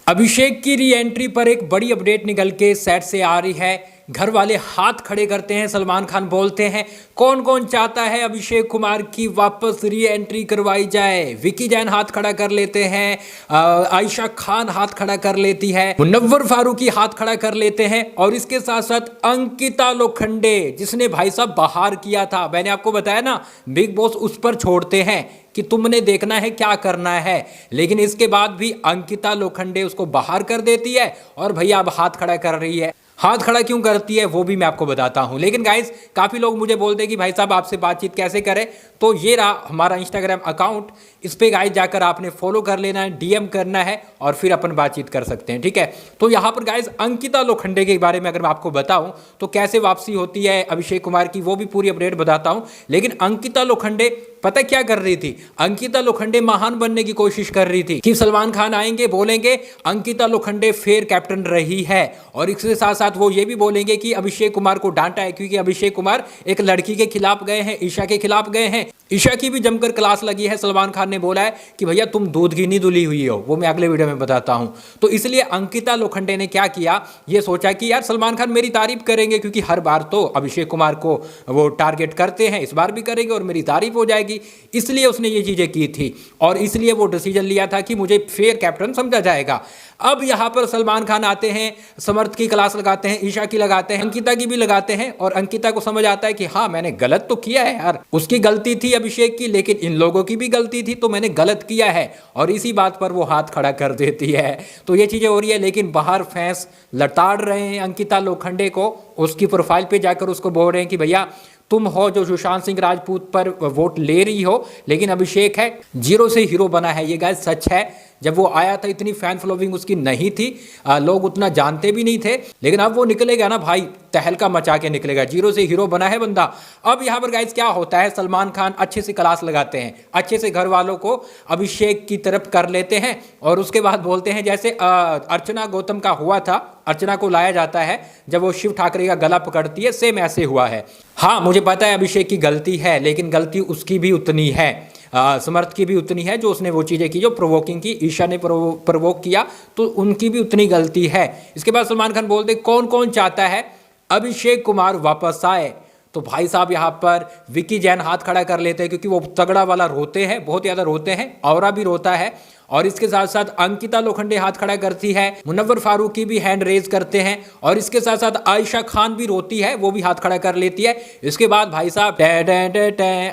अभिषेक की re entry पर एक बड़ी अपडेट निकल के सेट से आ रही है। घर वाले हाथ खड़े करते हैं, सलमान खान बोलते हैं कौन कौन चाहता है अभिषेक कुमार की वापस री एंट्री करवाई जाए। विकी जैन हाथ खड़ा कर लेते हैं, आयशा खान हाथ खड़ा कर लेती है, मुनव्वर फारूकी हाथ खड़ा कर लेते हैं और इसके साथ साथ अंकिता लोखंडे जिसने भाई साहब बाहर किया था, मैंने आपको बताया ना बिग बॉस उस पर छोड़ते हैं कि तुमने देखना है क्या करना है, लेकिन इसके बाद भी अंकिता लोखंडे उसको बाहर कर देती है और भैया अब हाथ खड़ा कर रही है। हाथ खड़ा क्यों करती है वो भी मैं आपको बताता हूं। लेकिन गाइस काफ़ी लोग मुझे बोलते हैं कि भाई साहब आपसे बातचीत कैसे करें, तो ये रहा हमारा इंस्टाग्राम अकाउंट। इस पे गाइस जाकर आपने फॉलो कर लेना है, डीएम करना है और फिर अपन बातचीत कर सकते हैं, ठीक है। तो यहाँ पर गाइस अंकिता लोखंडे के बारे में अगर मैं आपको बताऊं तो कैसे वापसी होती है अभिषेक कुमार की, वो भी पूरी अपडेट बताता हूं। लेकिन अंकिता लोखंडे पता क्या कर रही थी, अंकिता लोखंडे महान बनने की कोशिश कर रही थी कि सलमान खान आएंगे बोलेंगे अंकिता लोखंडे फिर कैप्टन रही है, और इसके साथ साथ वो ये भी बोलेंगे कि अभिषेक कुमार को डांटा है क्योंकि अभिषेक कुमार एक लड़की के खिलाफ गए हैं, ईशा के खिलाफ गए हैं। ईशा की भी जमकर क्लास लगी है, सलमान खान ने बोला है कि भैया तुम दूध की नहीं धुली हुई हो, वो मैं अगले वीडियो में बताता हूं। तो इसलिए अंकिता लोखंडे ने क्या किया, ये सोचा कि यार सलमान खान मेरी तारीफ करेंगे क्योंकि हर बार तो अभिषेक कुमार को वो टारगेट करते हैं, इस बार भी करेंगे और मेरी तारीफ हो जाएगी, इसलिए उसने ये चीजें की थी और इसलिए वो डिसीजन लिया था कि मुझे फेयर कैप्टन समझा जाएगा। अब यहां पर सलमान खान आते हैं, समर्थ की क्लास लगाते हैं, ईशा की लगाते हैं, अंकिता की भी लगाते हैं और अंकिता को समझ आता है कि हाँ मैंने गलत तो किया है यार, उसकी गलती थी अभिषेक की, लेकिन इन लोगों की भी गलती थी तो मैंने गलत किया है, और इसी बात पर वो हाथ खड़ा कर देती है। तो ये चीजें हो रही है, लेकिन बाहर फैंस लताड़ रहे हैं अंकिता लोखंडे को, उसकी प्रोफाइल पे जाकर उसको बोल रहे हैं कि भैया तुम हो जो सुशांत सिंह राजपूत पर वोट ले रही हो, लेकिन अभिषेक है जीरो से हीरो बना है। ये गाइस सच है, जब वो आया था इतनी फैन फॉलोइंग उसकी नहीं थी, लोग उतना जानते भी नहीं थे, लेकिन अब वो निकलेगा ना भाई तहलका मचा के निकलेगा, जीरो से हीरो बना है बंदा। अब यहाँ पर गाइस क्या होता है, सलमान खान अच्छे से क्लास लगाते हैं, अच्छे से घर वालों को अभिषेक की तरफ कर लेते हैं और उसके बाद बोलते हैं जैसे अर्चना गौतम का हुआ था, अर्चना को लाया जाता है जब वो शिव ठाकरे का गला पकड़ती है, सेम ऐसे हुआ है। हाँ मुझे पता है अभिषेक की गलती है, लेकिन गलती उसकी भी उतनी है, समर्थ की भी उतनी है जो उसने वो चीज़ें की जो प्रोवोकिंग की, ईशा ने प्रोवोक किया तो उनकी भी उतनी गलती है। इसके बाद सलमान खान बोलते कौन कौन चाहता है अभिषेक कुमार वापस आए, तो भाई साहब यहाँ पर विकी जैन हाथ खड़ा कर लेते हैं क्योंकि वो तगड़ा वाला रोते हैं, बहुत ज़्यादा रोते हैं, औरा भी रोता है, और इसके साथ साथ अंकिता लोखंडे हाथ खड़ा करती है, मुनव्वर फारूकी भी हैंड रेज करते हैं, और इसके साथ साथ आयशा खान भी रोती है, वो भी हाथ खड़ा कर लेती है। इसके बाद भाई साहब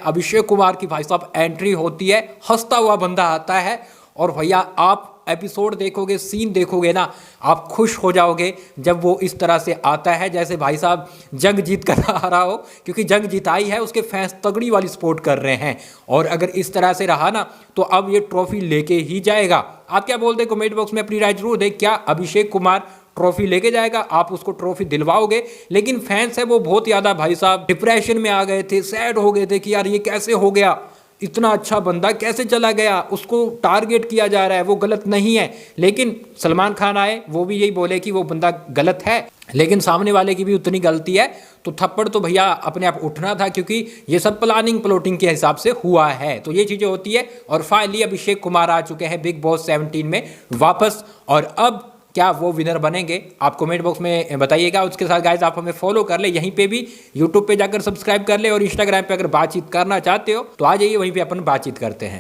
अभिषेक कुमार की भाई साहब एंट्री होती है, हंसता हुआ बंदा आता है, और भैया आप एपिसोड देखोगे, सीन देखोगे ना, आप खुश हो जाओगे जब वो इस तरह से आता है जैसे भाई साहब जंग जीत कर आ रहा हो, क्योंकि जंग जिताई है, उसके फैंस तगड़ी वाली सपोर्ट कर रहे हैं, और अगर इस तरह से रहा ना तो अब ये ट्रॉफी लेके ही जाएगा। आप क्या बोलते हैं कमेंट बॉक्स में अपनी राय जरूर दें, क्या अभिषेक कुमार ट्रॉफी लेके जाएगा, आप उसको ट्रॉफी दिलवाओगे? लेकिन फैंस है वो बहुत ज़्यादा भाई साहब डिप्रेशन में आ गए थे, सैड हो गए थे कि यार ये कैसे हो गया, इतना अच्छा बंदा कैसे चला गया, उसको टारगेट किया जा रहा है, वो गलत नहीं है। लेकिन सलमान खान आए, वो भी यही बोले कि वो बंदा गलत है, लेकिन सामने वाले की भी उतनी गलती है, तो थप्पड़ तो भैया अपने आप उठना था क्योंकि ये सब प्लानिंग प्लॉटिंग के हिसाब से हुआ है। तो ये चीज़ें होती है, और फाइनली अभिषेक कुमार आ चुके हैं बिग बॉस 17 में वापस, और अब क्या वो विनर बनेंगे आप कमेंट बॉक्स में बताइएगा। उसके साथ गाइज आप हमें फॉलो कर ले, यहीं पे भी यूट्यूब पे जाकर सब्सक्राइब कर ले, और इंस्टाग्राम पे अगर बातचीत करना चाहते हो तो आ जाइए, वहीं पे अपन बातचीत करते हैं।